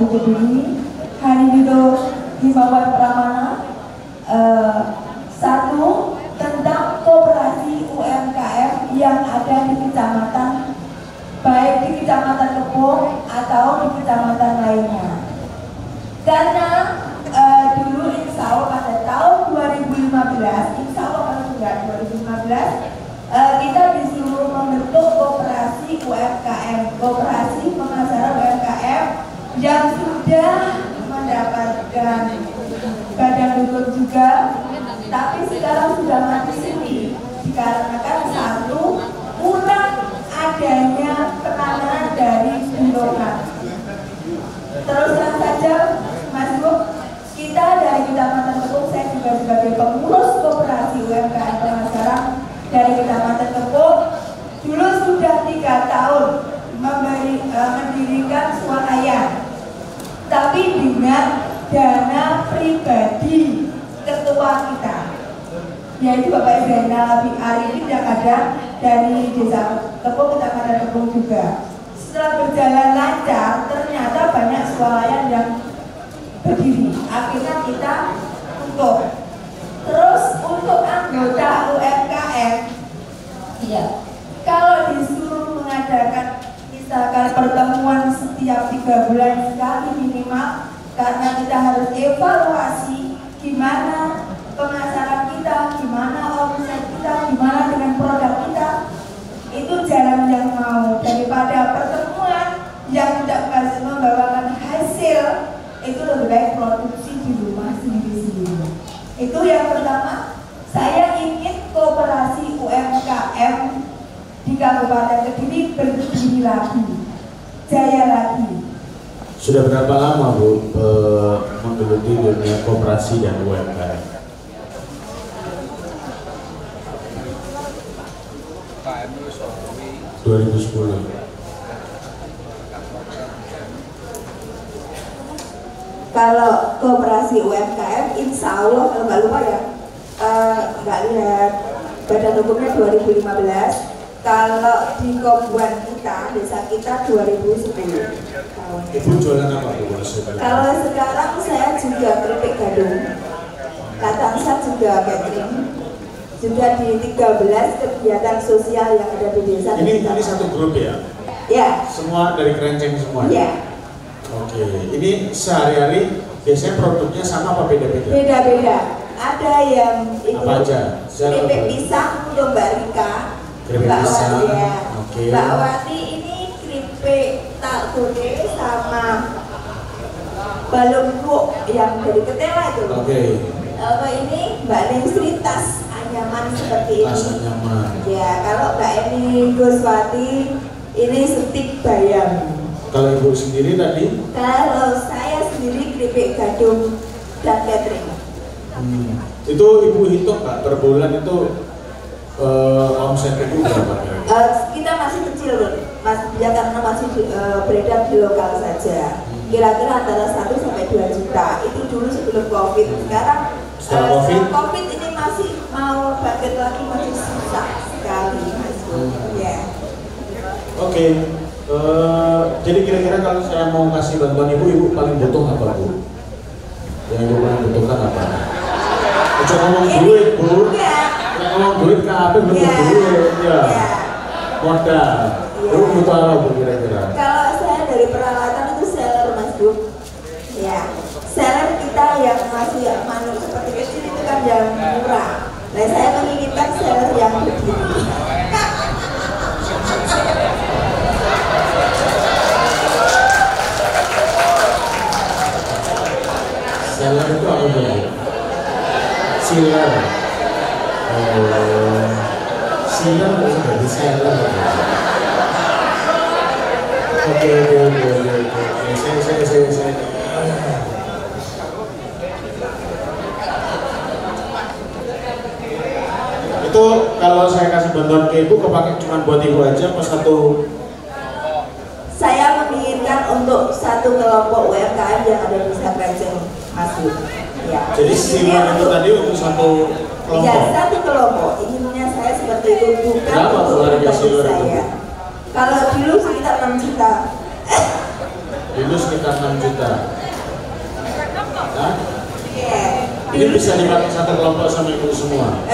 di Kediri. Hari itu himbauan Pramana. Satu, tentang koperasi UMKM yang ada di kecamatan, baik di Kecamatan Kepung atau di kecamatan lainnya. Karena dulu insya Allah pada tahun 2015, insya Allah kalau sudah 2015, kita disuruh membentuk koperasi UMKM, koperasi pemasaran UMKM yang sudah mendapatkan badan hukum juga, tapi sekarang sudah mati sini dikarenakan satu, kurang adanya penanganan dari birokrat. Teruskan saja Mas Bu, kita dari Kecamatan Kepung, saya juga sebagai pengurus koperasi UMKM pemasaran dari Kecamatan Kepung, dulu sudah 3 tahun mendirikan swalayan, tapi dengan dana pribadi ketua kita, yaitu Bapak Zainal Arifin yang ada dari Desa Kepung, Kecamatan Kepung juga. Setelah berjalan lancar, ternyata banyak swalayan yang berdiri. Akhirnya kita tutup. Terus untuk anggota UMKM, iya, kalau disuruh mengadakan misalkan pertemuan setiap 3 bulan sekali minimal, karena kita harus evaluasi gimana pemasaran kita, gimana omset kita, gimana dengan produk kita, itu jarang yang mau. Daripada pertemuan yang tidak membawakan hasil, itu lebih baik produksi di rumah sendiri-sendiri. Itu yang pertama. Saya ingin koperasi UMKM di Kabupaten Kediri berdiri lagi, jaya lagi. Sudah berapa lama Bu menggeluti dunia koperasi dan UMKM? (2010). Kalau koperasi UMKM, insya Allah kalau nggak lupa ya, nggak lihat badan hukumnya 2015. Kalau di Kombuan kita, desa kita 2010. Ibu jualan apa Bu? Kalau sekarang saya juga keripik gadung, Katangsa juga catering, juga di 13 kegiatan sosial yang ada di desa. Ini satu grup ya? Ya. Semua dari Kerenceng semua? Ya. Oke, ini sehari-hari biasanya produknya sama apa beda-beda? Beda-beda. Ada yang itu apa aja? keripik pisang untuk Mbak Rika, Mbak Wati ya. Oke. Mbak Wati ini keripik takune sama balung kuk yang dari ketela itu. Oke. Ini Mbak Nesri tas anyaman seperti ini. Tas anyaman. Ya, kalau Mbak Eni Goswati ini stik bayam. Kalau Ibu sendiri tadi? Kalau saya sendiri keripik gadung dan catering. Itu Ibu hitung Pak, per bulan itu omset itu berapa? Kita masih kecil Mas, ya karena masih beredar di lokal saja. Kira-kira antara 1 sampai 2 juta. Itu dulu sebelum COVID. Sekarang setelah COVID ini masih mau bangkit lagi, masih susah sekali Mas. Ya. Oke. Jadi kira-kira kalau saya mau kasih bantuan Ibu paling butuh apa Bu? Yang Ibu paling butuhkan apa? Ucap ngomong duit Bu. Ngomong duit kabeh butuh duit ya. Modal. Ibu butuh apa Bu kira-kira? Kalau saya dari peralatan itu seller Mas Bu. Ya. Seller kita yang masih manuk seperti kecil itu kan yang murah. Nah saya menginginkan seller yang berdiri. Seller itu apa Bu? Seller. Seller itu dari seller. Oke. Saya. Itu kalau saya kasih bantuan ke Ibu, kepake cuma buat Ibu aja apa satu? Saya menginginkan untuk satu kelompok UMKM yang ada di Kerenceng masuk. Ya. Jadi siluan itu tadi untuk satu kelompok? Ya, satu kelompok. Inginnya saya seperti itu, bukan untuk harga siluan saya. Kalau dulu sekitar 6 juta. 6 itu sekitar 6 juta. Nah, Iya. ini bisa dipakai satu kelompok sama ibu semua.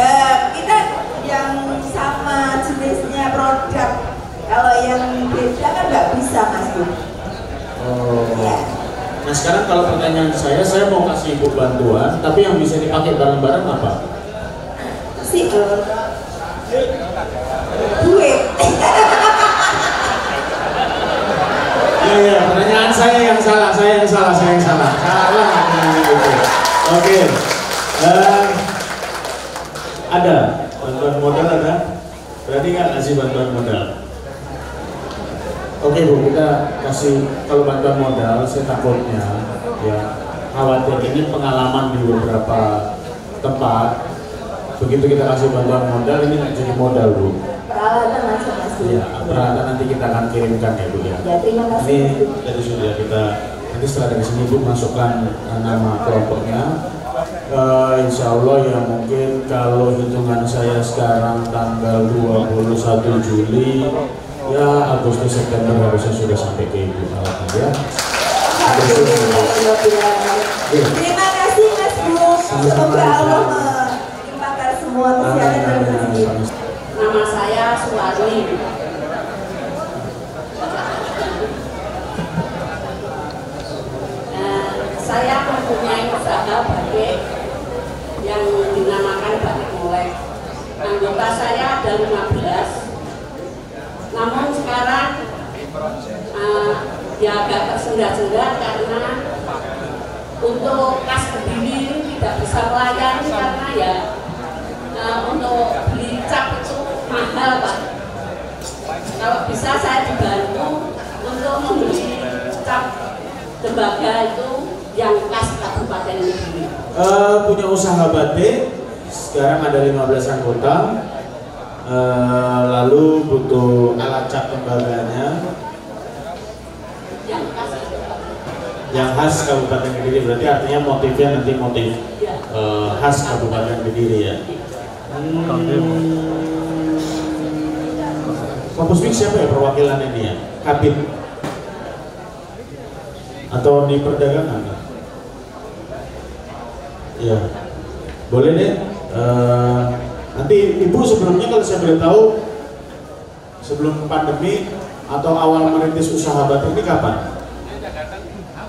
Kita yang sama jenisnya produk, kalau yang beda kan nggak bisa Mas Bu. Oh. Iya. Nah sekarang kalau pertanyaan saya mau kasih ibu bantuan, tapi yang bisa dipakai bareng-bareng apa? Duit. Ya, pertanyaan saya yang salah. Salah pertanyaan itu. Oke. Ada bantuan modal ada? Berarti nggak kasih bantuan modal? Oke Bu, kita kasih kalau bantuan modal. Saya takutnya ya khawatir ini pengalaman di beberapa tempat. Begitu kita kasih bantuan modal ini nggak jadi modal Bu. Peralatan Mas. Iya, peralatan nanti kita akan kirimkan ya Bu ya. Ya, terima kasih. Ini dari sudah kita nanti setelah dari sini Bu masukkan nama kelompoknya. Insya Allah ya mungkin kalau hitungan saya sekarang tanggal 21 Juli ya Agustus September harusnya sudah sampai ke Ibu alatnya ya. Terima kasih Mas Bu. Semoga Allah melimpahkan semua kesehatan dan rezeki. Nama saya Suwarni. Saya mempunyai usaha batik yang dinamakan Batik Molek. Anggota saya ada 15. Namun sekarang ya agak tersendat-sendat karena untuk kas Kediri tidak bisa melayani karena ya untuk beli cap itu mahal Pak. Kalau bisa saya dibantu untuk membeli cap tembaga itu yang khas Kabupaten Kediri. Punya usaha batik, sekarang ada 15 anggota. Lalu butuh alat cap tembaganya yang khas Kabupaten Kediri, berarti artinya motifnya nanti motif khas Kabupaten Kediri ya. Pak Pusmik siapa ya perwakilan ini ya? Kabin atau di perdagangan? Ya, boleh deh. Nanti Ibu sebelumnya kalau saya boleh tahu sebelum pandemi atau awal merintis usaha batik ini kapan?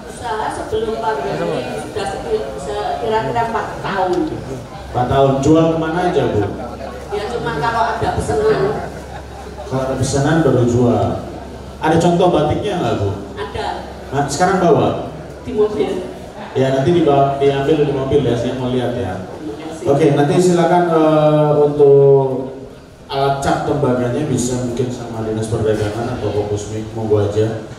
Usaha sebelum pandemi sudah kira-kira 4 tahun. 4 tahun. Jual kemana aja Bu? Ya cuma kalau ada pesanan. Kalau ada pesanan baru jual. Ada contoh batiknya nggak Bu? Ada. Nah, sekarang bawa? Di mobil. Ya nanti diambil di mobil ya, saya mau lihat ya. Oke, nanti silakan untuk alat cap tembaganya bisa mungkin sama Dinas Perdagangan atau Pak Pusmik, monggo aja.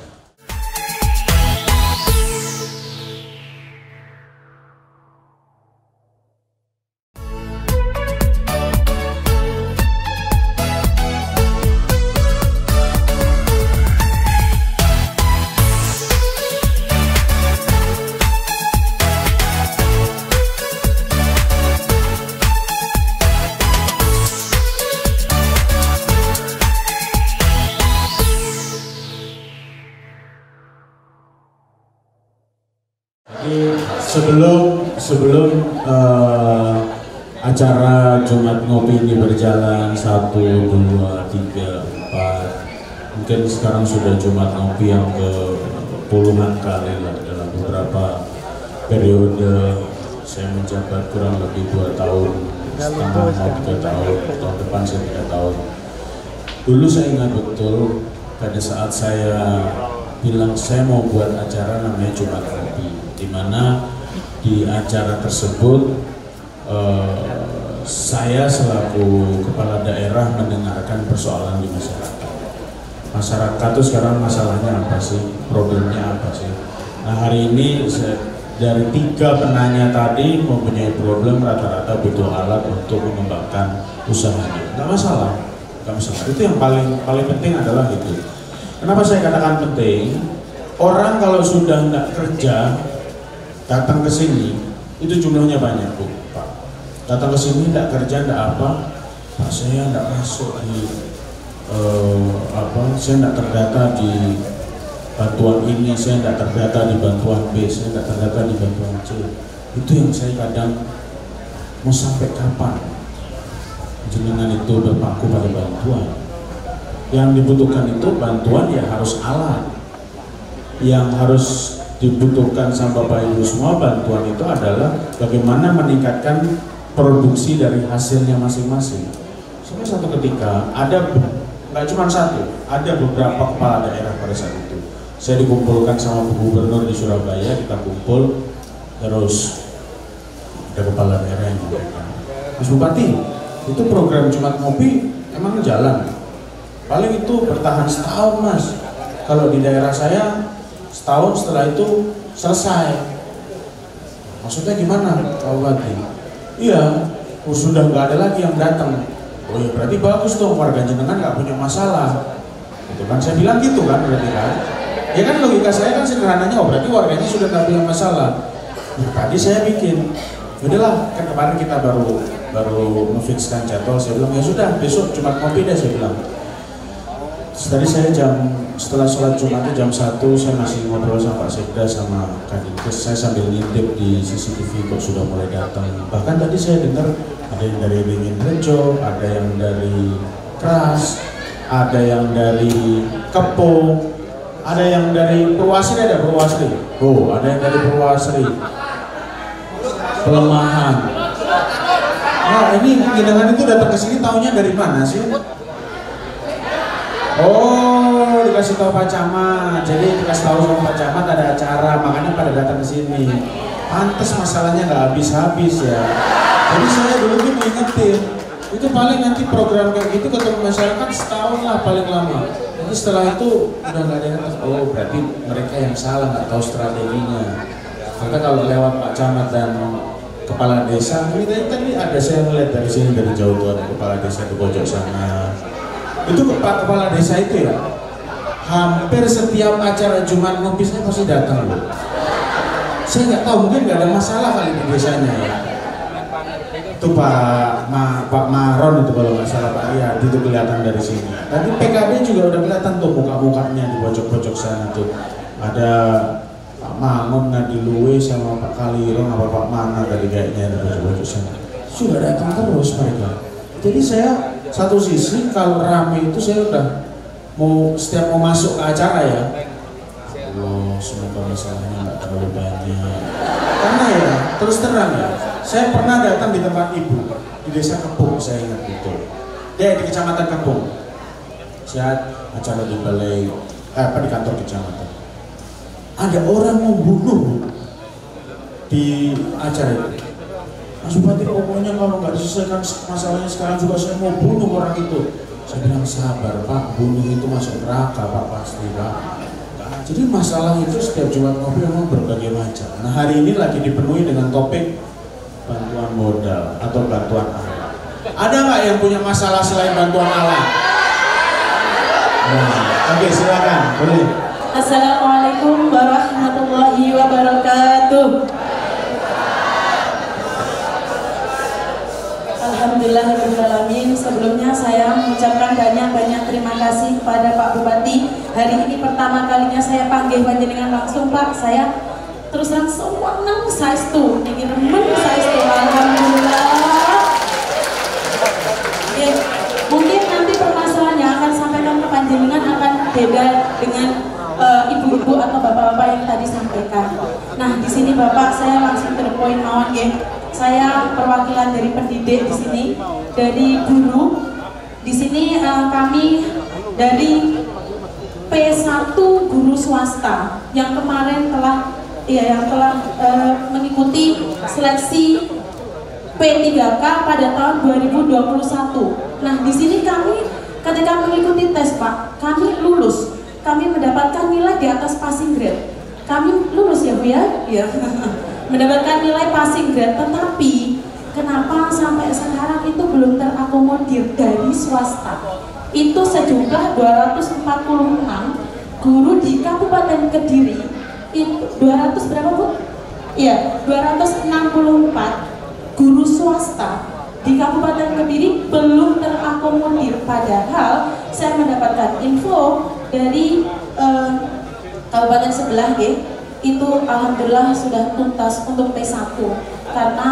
Sebelum acara Jumat Ngopi ini berjalan 1, 2, 3, 4, mungkin sekarang sudah Jumat Ngopi yang ke puluhan kali lah dalam beberapa periode saya menjabat kurang lebih 2 tahun setengah mau 3 tahun, tahun depan saya 3 tahun. Dulu saya ingat betul pada saat saya bilang saya mau buat acara namanya Jumat Ngopi, di mana di acara tersebut saya selaku kepala daerah mendengarkan persoalan di masyarakat. Masyarakat itu sekarang masalahnya apa sih? Problemnya apa sih? Nah hari ini dari 3 penanya tadi mempunyai problem, rata-rata butuh alat untuk mengembangkan usahanya. Nggak masalah, nggak masalah. Itu yang paling penting adalah itu. Kenapa saya katakan penting? Orang kalau sudah nggak kerja datang ke sini, itu jumlahnya banyak Bu, Pak. Datang ke sini tidak kerja, tidak apa, Pak saya tidak masuk di saya tidak terdata di bantuan ini, saya tidak terdata di bantuan B, saya tidak terdata di bantuan C. Itu yang saya kadang mau sampai kapan jenengan itu berpaku pada bantuan. Yang dibutuhkan itu bantuan ya harus alat. Yang harus dibutuhkan sama Bapak Ibu semua bantuan itu adalah bagaimana meningkatkan produksi dari hasilnya masing-masing. Sampai satu ketika ada, nggak cuma satu, ada beberapa kepala daerah pada saat itu. Saya dikumpulkan sama gubernur di Surabaya, kita kumpul, terus ada kepala daerah yang menyampaikan, Mas Bupati, itu program Jumat Ngopi emang jalan? Paling itu bertahan setahun Mas. Kalau di daerah saya setahun, setelah itu selesai. Maksudnya gimana Pak Bupati? Iya, sudah nggak ada lagi yang datang. Oh ya berarti bagus dong, warga jenengan nggak punya masalah. Itu kan saya bilang gitu kan, berarti kan? Ya kan logika saya kan sederhananya, oh berarti warganya sudah nggak punya masalah. Nah, tadi saya bikin, udahlah kan kemarin kita baru memfikskan jadwal. Saya bilang ya sudah besok Jumat Ngopi deh, saya bilang. Tadi saya setelah sholat Jumatnya jam 1 saya masih ngobrol sama Pak Sekda sama Kadinkes, saya sambil ngintip di CCTV kok sudah mulai datang. Bahkan tadi saya dengar ada yang dari Ringin Rejo, ada yang dari Kras, ada yang dari Kepo, ada yang dari Purwasri, ada Purwasri. Oh, ada yang dari Purwasri. Pelemahan. Nah, ini Gidangan itu datang ke sini tahunya dari mana sih? Oh, dikasih tahu Pak Camat. Jadi dikasih tahu sama Pak Camat ada acara, makanya pada datang ke sini. Pantes masalahnya nggak habis-habis ya. Jadi saya dulu tuh ngingetin, itu paling nanti program kayak gitu ketemu masyarakat setahun lah paling lama. Jadi setelah itu udah nggak ada yang tahu. Oh, berarti mereka yang salah, nggak tahu strateginya. Maka kalau lewat Pak Camat dan kepala desa, ini tadi ada saya melihat dari sini dari jauh tuh ada kepala desa di pojok sana. Itu kepala desa itu ya, hampir setiap acara Jumat Ngopi saya pasti datang loh. Saya nggak tahu, mungkin nggak ada masalah kali di desanya ya. Itu Pak Maron itu kalau nggak salah, Pak Riyad itu kelihatan dari sini. Tadi PKD juga udah kelihatan tuh muka-mukanya di pojok-pojok sana tuh. Ada Pak Mangun, Nadiluwe sama Pak Kalirong apa Pak Mana tadi kayaknya di pojok-pojok sana. Sudah datang terus mereka. Jadi saya satu sisi kalau rame itu saya udah setiap mau masuk ke acara ya, Allah semoga masalahnya nggak terlalu banyak. Karena ya terus terang ya, saya pernah datang di tempat ibu di desa Kepung, saya ingat betul. Dia di kecamatan Kepung. Saya acara di balai di kantor kecamatan. Ada orang mau bunuh di acara itu. Mas Bupati, pokoknya kalau nggak diselesaikan masalahnya sekarang juga saya mau bunuh orang itu. Saya bilang sabar Pak, bunuh itu masuk neraka Pak, pasti Pak. Nah, jadi masalah itu setiap Jumat Ngopi memang berbagai macam. Nah hari ini lagi dipenuhi dengan topik bantuan modal atau bantuan alat. Ada nggak yang punya masalah selain bantuan alat? Nah, oke, silakan, boleh. Assalamualaikum warahmatullahi wabarakatuh. Alhamdulillahirrahmanirrahim. Sebelumnya saya mengucapkan banyak-banyak terima kasih kepada Pak Bupati. Hari ini pertama kalinya saya panggil panjenengan langsung Pak. Saya terus terang senang saestu, niki remen saestu. Alhamdulillah. Ya, mungkin nanti permasalahannya akan sampaikan ke panjenengan akan beda dengan ibu-ibu atau bapak-bapak yang tadi sampaikan. Nah, di sini Bapak saya langsung to the point mawon nggih. Saya perwakilan dari pendidik di sini, dari guru. Di sini kami dari P1 guru swasta yang kemarin telah mengikuti seleksi P3K pada tahun 2021. Nah, di sini kami ketika mengikuti tes Pak, kami lulus. Kami mendapatkan nilai di atas passing grade. Kami lulus ya Bu ya? Iya. Mendapatkan nilai passing grade, tetapi kenapa sampai sekarang itu belum terakomodir dari swasta? Itu sejumlah 246 guru di Kabupaten Kediri. Itu 200 berapa Bu? Iya, 264 guru swasta di Kabupaten Kediri belum terakomodir. Padahal saya mendapatkan info dari kabupaten sebelah itu alhamdulillah sudah tuntas untuk P1 karena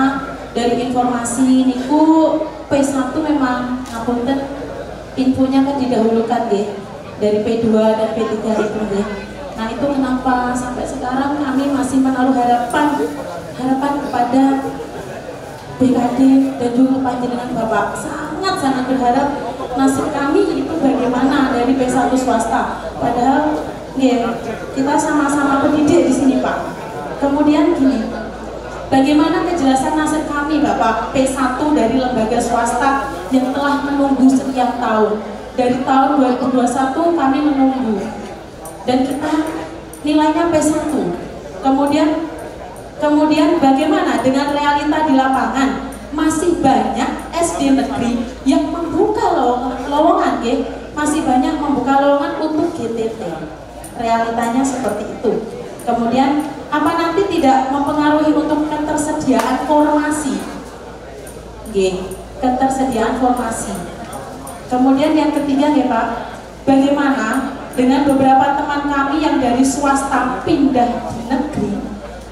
dari informasi niku P1 memang ngapunten infonya kan didahulukan dari P2 dan P3 itu Nah itu kenapa sampai sekarang kami masih menaruh harapan kepada BKD dan juga panjenengan Bapak, sangat berharap nasib kami itu bagaimana dari P1 swasta. Padahal kita sama-sama pendidik di sini Pak. Kemudian gini, bagaimana kejelasan nasib kami Bapak P1 dari lembaga swasta yang telah menunggu sekian tahun. Dari tahun 2021 kami menunggu dan kita nilainya P1. Kemudian bagaimana dengan realita di lapangan? Masih banyak SD negeri yang membuka lowongan masih banyak membuka lowongan untuk GTT. Realitanya seperti itu. Kemudian apa nanti tidak mempengaruhi untuk ketersediaan formasi? Ketersediaan formasi. Kemudian yang ketiga Pak, bagaimana dengan beberapa teman kami yang dari swasta pindah di negeri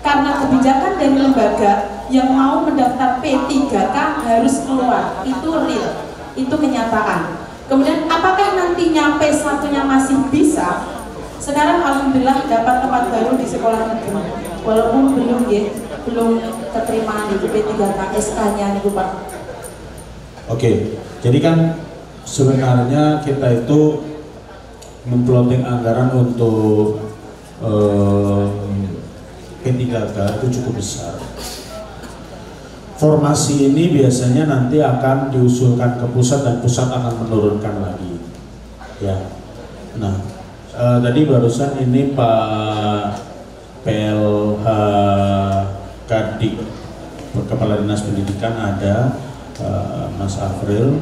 karena kebijakan dari lembaga yang mau mendaftar P3K harus keluar, itu real, itu kenyataan. Kemudian apakah nantinya P1-nya masih bisa? Sekarang alhamdulillah dapat tempat baru di sekolah negeri, walaupun belum keterima di P3K SK-nya nih Pak. Oke, jadi kan sebenarnya kita itu memplotting anggaran untuk P3K itu cukup besar. Formasi ini biasanya nanti akan diusulkan ke pusat dan pusat akan menurunkan lagi. Ya, nah tadi barusan ini Pak PLH Kadik Kepala Dinas Pendidikan ada Mas Afril.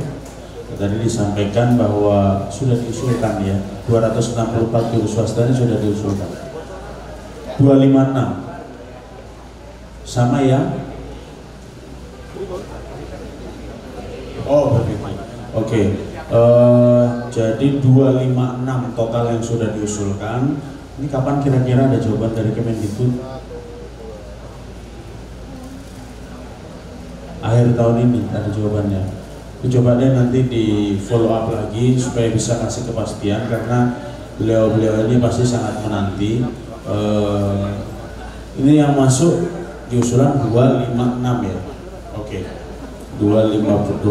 Tadi disampaikan bahwa sudah diusulkan ya 264 guru swasta ini sudah diusulkan 256 sama ya. Oh begitu. Oke. Jadi 256 total yang sudah diusulkan. Ini kapan kira-kira ada jawaban dari Kemendikbud? Akhir tahun ini ada jawabannya. Coba deh nanti di follow up lagi supaya bisa kasih kepastian karena beliau-beliau ini pasti sangat menanti. Ini yang masuk di usulan 256 ya. Oke. 256.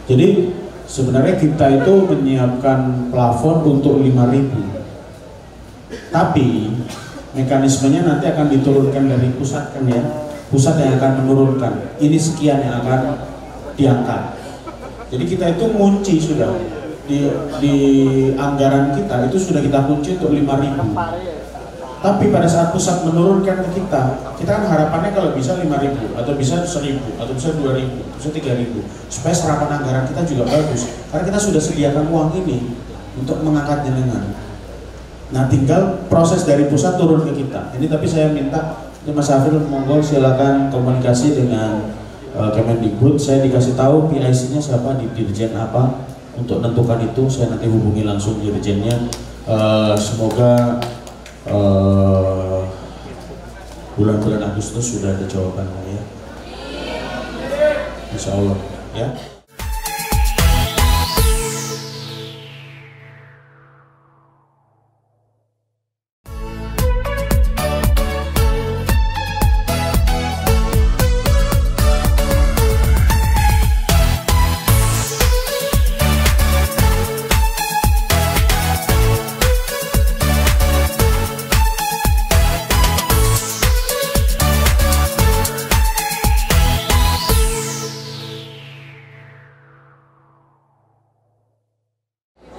Jadi sebenarnya kita itu menyiapkan plafon untuk 5.000. Tapi mekanismenya nanti akan diturunkan dari pusat kan ya. Pusat yang akan menurunkan. Ini sekian yang akan diangkat. Jadi kita itu kunci sudah di anggaran kita itu sudah kita kunci untuk 5.000. Tapi pada saat pusat menurunkan ke kita kan harapannya kalau bisa 5.000 atau bisa 1.000 atau bisa 2.000, bisa 3.000 supaya serapan anggaran kita juga bagus. Karena kita sudah sediakan uang ini untuk mengangkat jenengan. Nah tinggal proses dari pusat turun ke kita. Ini tapi saya minta Mas Afril monggo silakan komunikasi dengan Kemendikbud. Saya dikasih tahu PIC-nya siapa, di dirjen apa, untuk menentukan itu saya nanti hubungi langsung dirjennya. Semoga bulan-bulan Agustus sudah ada jawabannya ya. Insya Allah ya.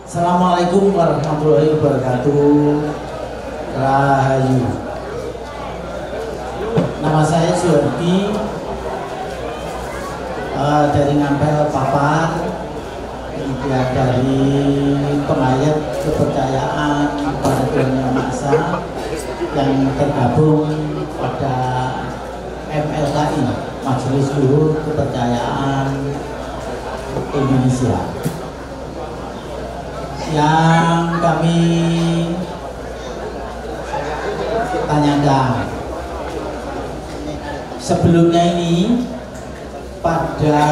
Assalamualaikum warahmatullahi wabarakatuh. Rahayu. Nama saya Suhardi dari Ngampel Papar, dari pengayat kepercayaan kepada Tuhan Yang Maha Esa yang tergabung pada MLKI, Majelis Luhur Kepercayaan Indonesia. Yang kami tanyakan. Sebelumnya ini pada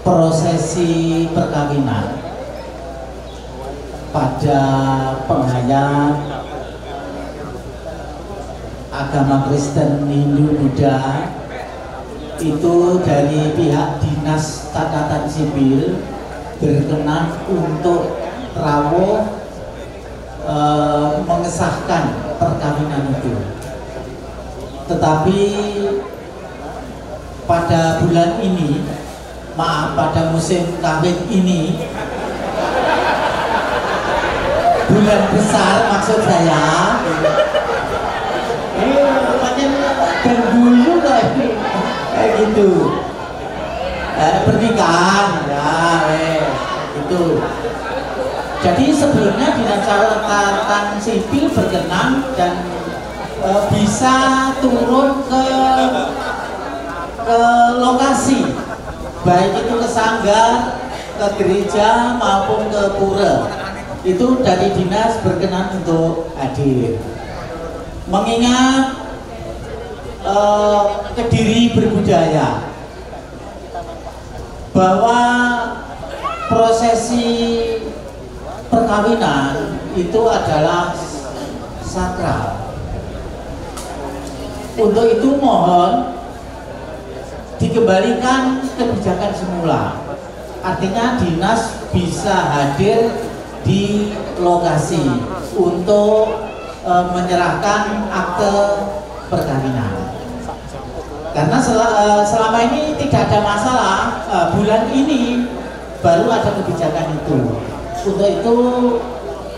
prosesi perkawinan pada penghayat agama Kristen, Hindu, Buddha itu dari pihak dinas catatan sipil berkenan untuk rawuh mengesahkan perkawinan itu. Tetapi pada bulan ini, pada musim kawin ini, bulan besar maksud saya, rupanya bergulu kayak gitu, pernikahan ya, itu. Jadi sebelumnya dinas catatan sipil berkenan dan bisa turun ke lokasi, baik itu ke sanggar, ke gereja maupun ke pura. Itu dari dinas berkenan untuk hadir. Mengingat Kediri berbudaya bahwa prosesi perkawinan itu adalah sakral. Untuk itu mohon dikembalikan kebijakan semula. Artinya dinas bisa hadir di lokasi untuk menyerahkan akte perkawinan. Karena selama ini tidak ada masalah, bulan ini baru ada kebijakan itu. Untuk itu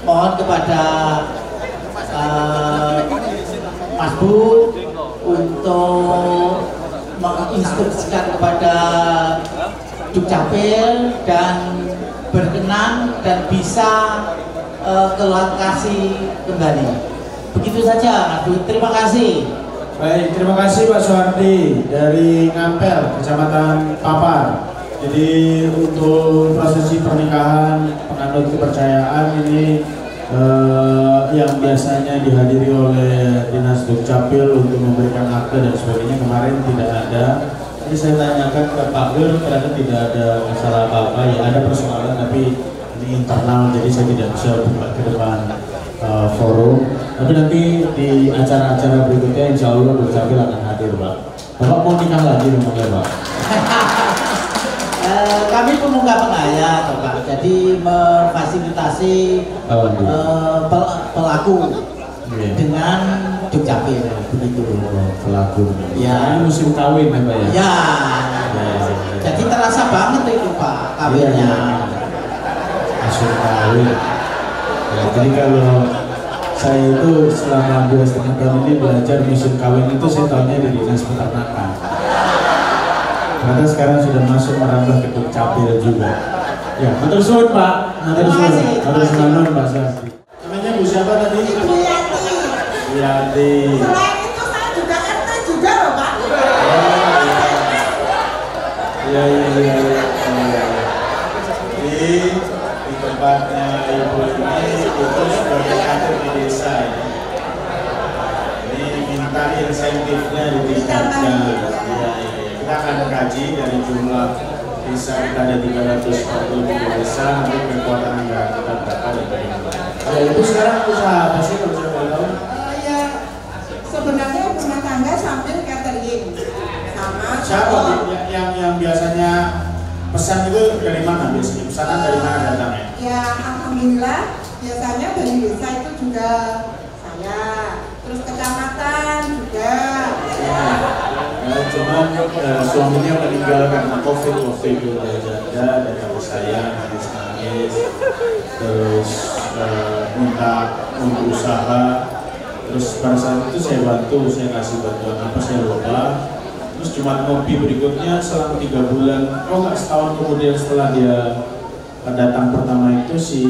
mohon kepada Mas Bu untuk menginstruksikan kepada Dukcapil dan berkenan dan bisa ke lokasi kembali. Begitu saja Mas Bu, terima kasih. Baik, terima kasih Pak Soehardi dari Ngampel, Kecamatan Papar. Jadi untuk prosesi pernikahan penganut kepercayaan ini yang biasanya dihadiri oleh Dinas Dukcapil untuk memberikan akte dan sebagainya kemarin tidak ada. Jadi saya tanyakan ke Pak Wir, ternyata tidak ada masalah apa-apa. Ya ada persoalan tapi ini internal, jadi saya tidak bisa buka ke depan forum. Tapi nanti di acara-acara berikutnya insya Allah Dukcapil akan hadir Pak. Bapak mau nikah lagi memangnya Pak? Kami pemuka penghayat Pak, jadi memfasilitasi pelaku dengan Dukcapil begitu. Pelaku. Ya. Ini musim kawin ya Pak ya? Ya. Jadi terasa banget itu Pak kawinnya. Musim kawin. Ya, jadi kalau saya itu selama 2,5 tahun ini belajar musim kawin itu saya tahunya di Dinas Peternakan. Ternyata sekarang sudah masuk merambah ke Dukcapil juga. Ya, matur suwun Pak. Matur suwun Pak Soehardi. Namanya Bu siapa tadi? Ibu Yati. Yati. Selain itu saya juga RT juga loh Pak. Iya. Di tempatnya Ibu ini itu sebagai kader di desa ya. Ini minta insentifnya ditingkatkan. Iya. Kita akan kaji dari jumlah desa kita ada 343 desa, nanti kekuatan anggaran kita berapa dan bagaimana. Ya itu sekarang usaha apa sih kalau saya boleh tahu? Ya sebenarnya rumah tangga sambil catering sama. Siapa yang biasanya pesan itu dari mana biasanya? Pesanan dari mana datangnya? Ya alhamdulillah biasanya dari desa itu juga saya, terus kecamatan juga. Ya. Cuman suaminya meninggal karena COVID itu dari janda, dari anak saya nangis, terus minta untuk usaha, terus pada saat itu saya bantu, saya kasih bantuan apa saya lupa, terus cuma ngopi berikutnya selang 3 bulan, nggak setahun kemudian setelah dia datang pertama itu si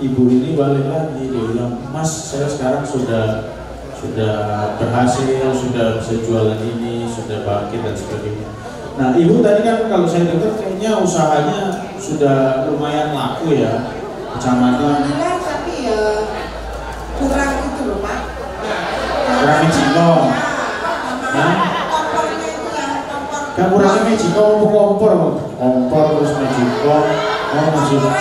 ibu ini balik lagi, dia bilang, Mas saya sekarang sudah berhasil, sudah bisa jualan ini, sudah bangkit dan sebagainya. Nah ibu tadi kan kalau saya dengar kayaknya usahanya sudah lumayan laku ya, kecamatan. Alhamdulillah, tapi ya kurang Magicom. Hah? Gak kurang Magicom, kompor terus Magicom. Oh, Magicom.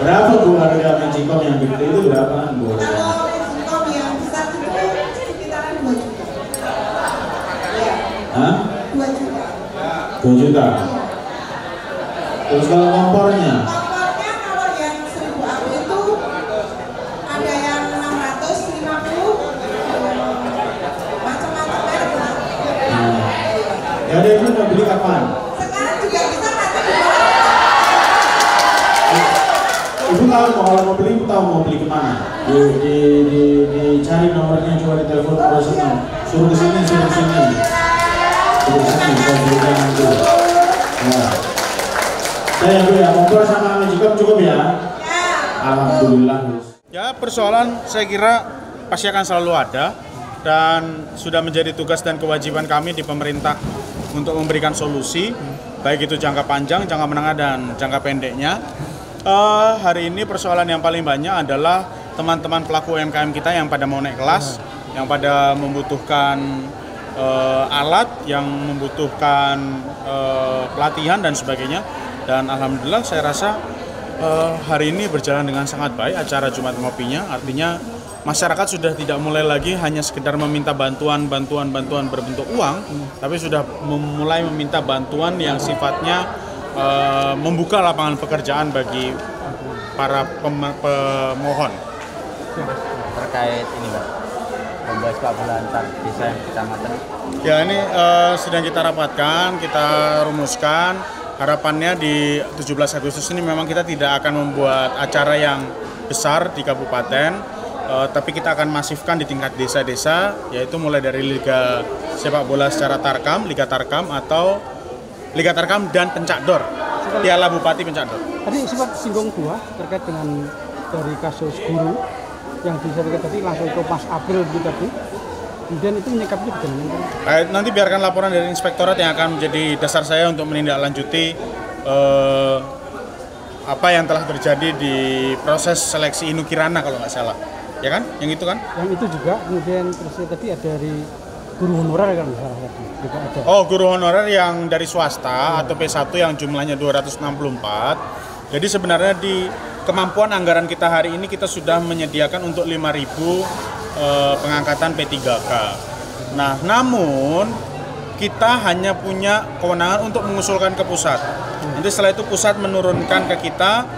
Berapa Bu harga Magicom yang gede itu berapa Bu? Kalau Magicom yang besar itu sekitaran 2 juta. Ya. Hah? 2 juta. 2 juta. Terus kalau kompornya? Kompornya kalau yang 1000 aku itu ada yang 650, macam-macam merek lah. Ya udah Ibu mau beli kapan? Sekarang juga bisa nanti Ibu tahu kalau mau beli, Ibu tahu mau beli kemana? Dicari nomornya, coba ditelepon operasional. Suruh kesini, suruh kesini. Suruh kesini, saya berikan nanti. Ya. Saya Bu ya, kompor sama Magicom cukup ya? Alhamdulillah. Ya, persoalan saya kira pasti akan selalu ada dan sudah menjadi tugas dan kewajiban kami di pemerintah untuk memberikan solusi, baik itu jangka panjang, jangka menengah, dan jangka pendeknya. Hari ini persoalan yang paling banyak adalah teman-teman pelaku UMKM kita yang pada mau naik kelas, yang pada membutuhkan alat, yang membutuhkan pelatihan dan sebagainya. Dan alhamdulillah saya rasa hari ini berjalan dengan sangat baik acara Jumat Ngopinya. Artinya masyarakat sudah tidak mulai lagi hanya sekedar meminta bantuan berbentuk uang, tapi sudah mulai meminta bantuan yang sifatnya membuka lapangan pekerjaan bagi para pemohon. Terkait ini Pak, membahas kabulan antar desa yang kecamatan. Ya, ini sedang kita rapatkan, kita rumuskan. Harapannya di 17 Agustus ini memang kita tidak akan membuat acara yang besar di kabupaten, tapi kita akan masifkan di tingkat desa-desa, yaitu mulai dari Liga Sepak Bola secara Tarkam, Liga Tarkam atau Liga Tarkam dan Pencakdor, Piala Bupati Pencakdor. Tadi sempat singgung dua terkait dengan dari kasus guru yang disampaikan tadi langsung ke Mas April gitu tadi. Kemudian itu menyikapinya bagaimana? Nanti biarkan laporan dari inspektorat yang akan menjadi dasar saya untuk menindaklanjuti apa yang telah terjadi di proses seleksi Inu Kirana kalau nggak salah, ya kan? Yang itu kan? Yang itu juga. Kemudian terus tadi ada dari guru honorer kan salah satu juga ada. Oh, guru honorer yang dari swasta atau P1 yang jumlahnya 264. Jadi sebenarnya di kemampuan anggaran kita hari ini kita sudah menyediakan untuk 5.000 pengangkatan P3K. Nah, namun kita hanya punya kewenangan untuk mengusulkan ke pusat. Nanti setelah itu pusat menurunkan ke kita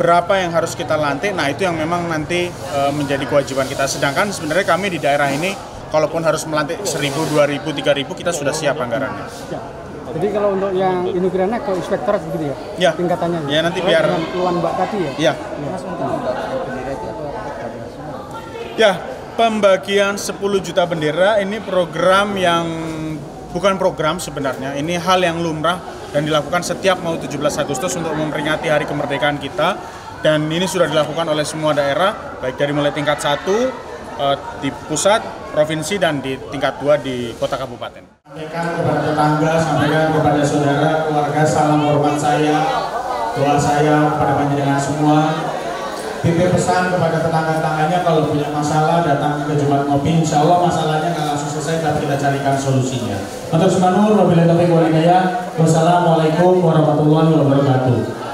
berapa yang harus kita lantik. Nah, itu yang memang nanti menjadi kewajiban kita. Sedangkan sebenarnya kami di daerah ini kalaupun harus melantik 1.000, 2.000, 3.000 kita sudah siap anggarannya. Ya. Jadi kalau untuk yang Inu Kirana ke inspektorat begitu ya? Ya. Tingkatannya. Ya, nanti biar dengan keluhan Mbak tadi ya. Iya. Ya, pembagian 10 juta bendera ini program yang bukan program sebenarnya. Ini hal yang lumrah dan dilakukan setiap mau 17 Agustus untuk memperingati hari kemerdekaan kita. Dan ini sudah dilakukan oleh semua daerah, baik dari mulai tingkat 1 di pusat, provinsi, dan di tingkat 2 di kota kabupaten. Sampaikan kepada tetangga, sampaikan kepada saudara, keluarga, salam hormat saya, doa saya kepada panjenengan semua. Titip pesan kepada tetangga-tetangganya kalau punya masalah datang ke Jumat Ngopi, insya Allah masalahnya nggak langsung selesai, tapi kita carikan solusinya. Untuk semanur, wabillahi taufiq wal hidayah. Wassalamualaikum warahmatullahi wabarakatuh.